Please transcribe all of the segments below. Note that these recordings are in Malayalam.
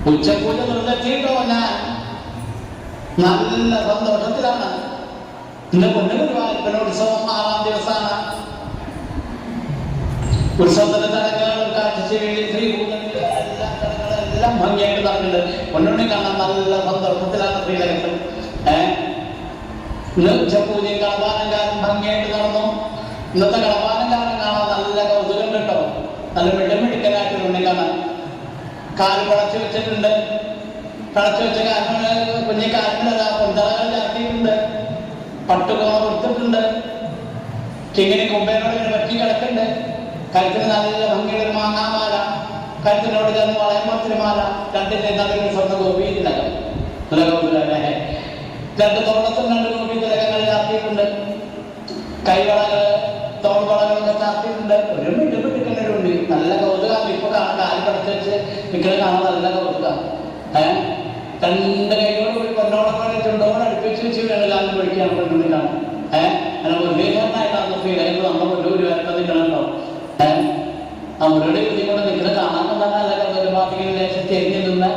ഉച്ചപൂജ നിർദ്ദേശിട്ടോ ഞാൻ നല്ല സന്തോഷത്തിലാണ്. ഇന്ന് പൊന്നുഗുരുവായൂരപ്പന്റെ ഉത്സവം 6-ാം ദിവസമാണ്. ഉത്സവത്തിന്റെ ചടങ്ങുകളും കാഴ്ചശീലി ശ്രീഭൂതത്തിലെ എല്ലാ ചടങ്ങുകളെല്ലാം ഭംഗിയായിട്ട് നടക്കുന്നുണ്ട്. പൊന്നുണ്ണി കാണാൻ നല്ല സന്തോഷത്തിലാണ് ശ്രീലകത്ത്. ഇന്ന് ഉച്ചപൂജയും കളപാലങ്കാരം ഭംഗിയായിട്ട് നടന്നു. ഇന്നത്തെ കളപാലങ്കാരം കാണാൻ നല്ല കൗതുകം കേട്ടോ. നല്ല മിടുമിടുക്കനായിട്ട് ഉണ്ണി കാണാൻ. കാല് കുളച്ചു വെച്ചിട്ടുണ്ട്. കളച്ചു വെച്ച കാലിന് കുഞ്ഞിക്കാലിന് പൊന്തളകൾ ചാർത്തിയിട്ടുണ്ട്. പട്ടുകോണ കൊടുത്തിട്ടുണ്ട്. കിങ്ങിനി കുമ്പേനോട് ഇങ്ങനെ പറ്റി കിടക്കുന്നുണ്ട്. കഴുത്തിന് നല്ല ഭംഗിയുടെ മാങ്ങാമാല, കഴുത്തിനോട് ചേർന്ന് വളയമ്പത്തിരിമാല, രണ്ടിന്റെ നടുവിൽ സ്വർണ്ണ ഗോപീതിലകം. നല്ല കൗതുകല്ലേ. 2 തോളത്തും 2 ഗോപി തിലകങ്ങൾ ചാർത്തിയിട്ടുണ്ട്. കൈവളകള് തോൾവളകളൊക്കെ ചാർത്തിയിട്ടുണ്ട്. ഒരു മിടുമിടുക്കനുണ്ട്. നല്ല കൗതുകമാണ്. ഇപ്പൊ കാണാൻ കാല് കടച്ചു വെച്ച് നിൽക്കുന്നത് കാണാൻ നല്ല കൗതുകമാണ്. 2 കൈകളോട് കൂടി പൊന്നോടൊക്കെ ചുണ്ടോട് അടുപ്പിച്ച് വെച്ച് വേണകാലം പൊഴിക്കുകയാണ് പൊന്നുണ്ണി കാണാൻ. അങ്ങനെ മുരളീധരനായിട്ടാണ് ശ്രീലകത്ത് നമ്മുടെ പൊന്നുഗുരുവായൂരപ്പൻ നിൽക്കണുണ്ടോ. ആ മുരളി കുതിക്കൊണ്ട് നിൽക്കുന്നത് കാണാൻ നല്ല കൗതുകമാതിരി ലേശം ചെരിഞ്ഞ് നിന്ന്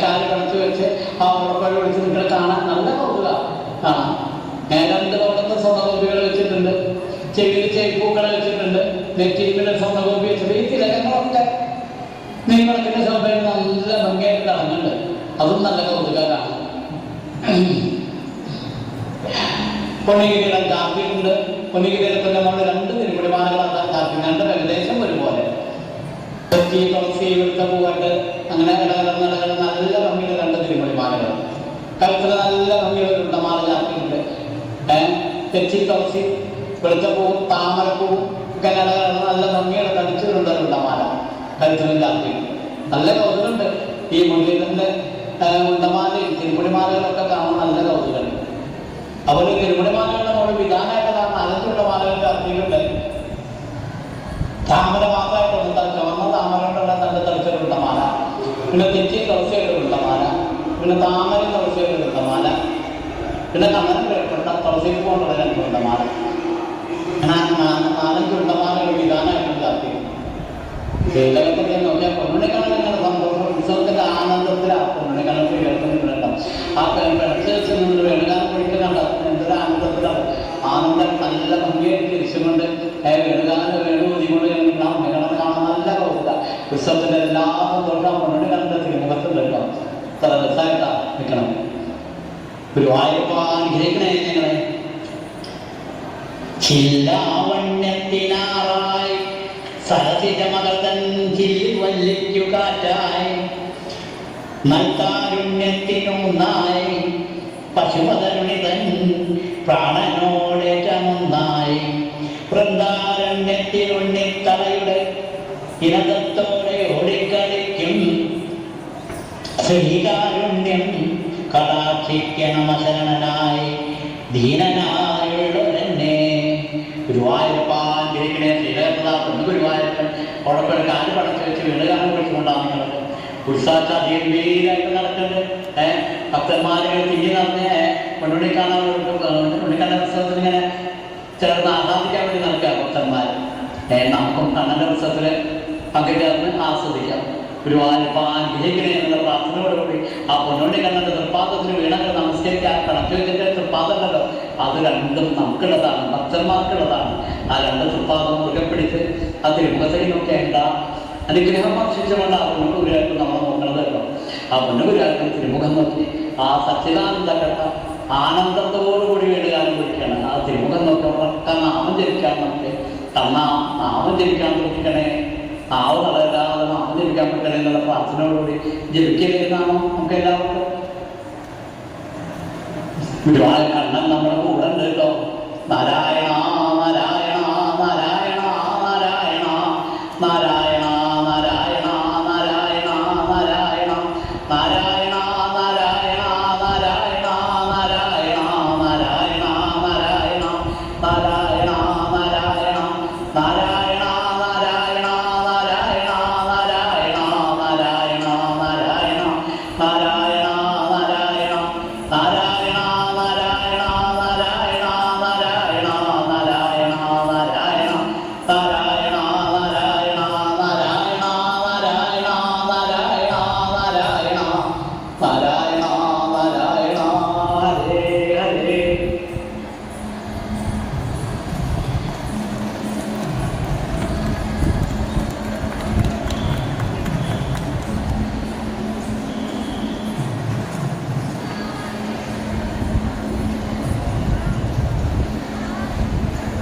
കാല് കടച്ചു വെച്ച് ആ ഉറപ്പാട് വിളിച്ച് നിൽക്കുന്നത് കാണാൻ നല്ല കൗതുകമാണ്. 2 തോളത്ത് സ്വർണ്ണഗോപികൾ വെച്ചിട്ടുണ്ട്. ചെവിയിൽ ചെവിപ്പൂക്കൾ വെച്ചിട്ടുണ്ട്. നെറ്റിയിലെ സ്വർണ്ണഗോപി വെച്ചിട്ട് ഈ തിലകങ്ങളൊക്കെ നിങ്ങളൊക്കെ ശോഭയിൽ നല്ല ഭംഗിയായിട്ട് നടന്നുണ്ട്. അതും നല്ല കൗതുകമാണ്. പൊന്നിഗിരിയിടം ചാർത്തിയിട്ടുണ്ട്. പൊന്നിഗിരിയിടത്തിന്റെ മുകളിൽ 2 തിരുമുടിമാലകളാണ് ചാർത്തിയിട്ടുണ്ട്. 2 ഏകദേശം ഒരുപോലെ. തെച്ചി തുളസി വെളുത്ത പൂവായിട്ട് അങ്ങനെ ഇടകലർന്ന് നല്ല ഭംഗിയുള്ള 2 തിരുമുടിമാലകൾ. കഴുത്തിൽ നല്ല ഭംഗിയുള്ള ഉണ്ടമാല ചാർത്തിയിട്ടുണ്ട്. തെച്ചി തുളസി വെളുത്തപ്പൂവും താമരപ്പൂവും ഒക്കെ ഇടകലർന്ന് നല്ല ഭംഗിയുടെ തടിച്ചിട്ടുണ്ട് ഉണ്ടമാല കഴുത്തിലും ചാർത്തിയിട്ടുണ്ട്. നല്ല കൗതുകമുണ്ട്. ഈ മുരളീധരന്റെ ഉണ്ടമാലയും തിരുമുടിമാലകളൊക്കെ കാണാൻ നല്ല കൗതുകമുണ്ട്. അതുപോലെ തിരുമുടിമാലകളുടെ മുകളിൽ വിധാനമായിട്ട് കാണാൻ 5 ഉണ്ടമാലകൾ ചാർത്തിയിട്ടുണ്ട്. താമര മാത്രമായിട്ടുണ്ട്. ചുവന്ന താമര കൊണ്ടുള്ള 2 തളിച്ചിട്ടുള്ള മാല. പിന്നെ തെച്ചി തുളസിയുടെ ഉണ്ടമാല. പിന്നെ താമര തുളസിയുടെ ഉണ്ടമാല. പിന്നെ കണ്ണൻ തുളസിക്ക് കൊണ്ടുള്ള 2 ഉണ്ടമാല. അങ്ങനെ 4 ഉണ്ടമാലകൾ വിധാനമായിട്ടുണ്ട് ചാർത്തി. ശ്രീലകത്തൊക്കെ നോക്കിയാൽ പൊന്നുണ്ണിക്കണ്ണൻ ഇങ്ങനെ സന്തോഷം ഉത്സവത്തിന്റെ ആനന്ദത്തിലാണ് പൊന്നുണ്ണിക്കണ്ണൻ ശ്രീലകത്തുണ്ടാവും. ആ പിടച്ച് വെച്ച് നിന്ന് വേണുകാലം പൊഴിക്കുന്നുണ്ട്. എന്തൊരു ആനന്ദത്തിലാണ്. ആനന്ദം നല്ല ഭംഗിയായിട്ട് തിരിച്ചുകൊണ്ട് വേണുകാലം വേണുകൊണ്ട് ഉണ്ണിക്കണ്ണൻ കാണാൻ നല്ല കൗതുക. ഉത്സവത്തിന്റെ എല്ലാ സന്തോഷവും പൊന്നുണ്ണിക്കണ്ണന്റെ തിരുമുഖത്തുണ്ട് കേട്ടോ. ഇത്ര രസമായിട്ടാ നിൽക്കണം. ഗുരുവായൂരപ്പ അനുഗ്രഹിക്കണേ ഞങ്ങളെ. ചില്ലാവണ്യത്തിനാറായി സരസിജ മകതൻ ചില്ലിവല്ലിക്കു കാറ്റായി നൽകാരുണ്യത്തിനൊന്നായി പശുപതരുണിതൻ പ്രാണനോടേറ്റമൊന്നായി വൃന്ദാരണ്യത്തിലുണ്ണിത്തലയുടെ ഇനതത്തോടെ ഓടിക്കളിക്കും ശ്രീകാരുണ്യം കടാക്ഷിക്കണമശരണനായി ദീനനായുള്ളവരെന്നെ. ഗുരുവായൂരപ്പാൻ ഗ്രഹിക്കണേ. ശ്രീലകപ്രതാപ് ഗുരുവായൂരപ്പൻ ഉടക്കൊരു കാല് പടച്ചു വെച്ച് വീടുകാലം വിളിച്ചുകൊണ്ടാണ് നിങ്ങളത് ഉത്സാഹീരായിട്ട് നടക്കുന്നത്. ഭക്തന്മാരെ തിരിഞ്ഞ് നടന്ന് പൊന്നുണ്ണി കാണാൻ ഉണ്ണിക്കണ്ണ ഉത്സവത്തിന് ഇങ്ങനെ ചേർന്ന് ആസ്വാദിക്കാൻ വേണ്ടി നടക്കുക ഭക്തന്മാർ. നമുക്കും കണ്ണൻ്റെ ഉത്സവത്തിൽ പങ്കുചേർന്ന് ആസ്വദിക്കാം. ഗുരുവായൂരപ്പാൻ ഗ്രഹിക്കണേ എന്നുള്ള പ്രാർത്ഥനയോടുകൂടി ആ പൊന്നുണ്ണിക്കണ്ണൻ്റെ തൃപ്പാദത്തിന് വീണങ്ങൾ നമസ്കരിക്കാൻ കടത്തി വെച്ചിട്ട് തൃപ്പാദമുണ്ടല്ലോ, അത് 2ഉം നമുക്കുള്ളതാണ്, ഭക്തന്മാർക്കുള്ളതാണ്. ആ 2 തൃപ്പാദം മുറുകെ പിടിച്ച് ആ തിരുമുഖത്തേക്ക് നോക്കേണ്ട അനുഗ്രഹം ഭക്ഷിച്ചുകൊണ്ട് ആ പൊന്നുഗുരുവായൂരപ്പൻ നമ്മളെ നോക്കണത് കേട്ടോ. ആ പൊന്നുഗുരുവായൂരപ്പൻ തിരുമുഖം നോക്കി ആ സച്ചിദാനന്ദഘട്ട ആനന്ദത്തോടുകൂടി വീടുകാലം വിളിക്കുകയാണ്. ആ തിരുമുഖം നോക്കിയവർക്ക് നാമം ജപിക്കാൻ നമുക്ക് നാമം ജപിക്കാൻ നോക്കിക്കണേ. നാവ് തളരാതെ നാമം ജപിക്കാൻ പറ്റണേ എന്നുള്ള പ്രാർത്ഥനയോടുകൂടി ജപിക്കരുതെന്നാണോ നമുക്ക് എല്ലാവർക്കും. ഗുരുവായൂർ കണ്ണൻ നമ്മുടെ കൂടെ ഉണ്ട് കേട്ടോ. നാരായണ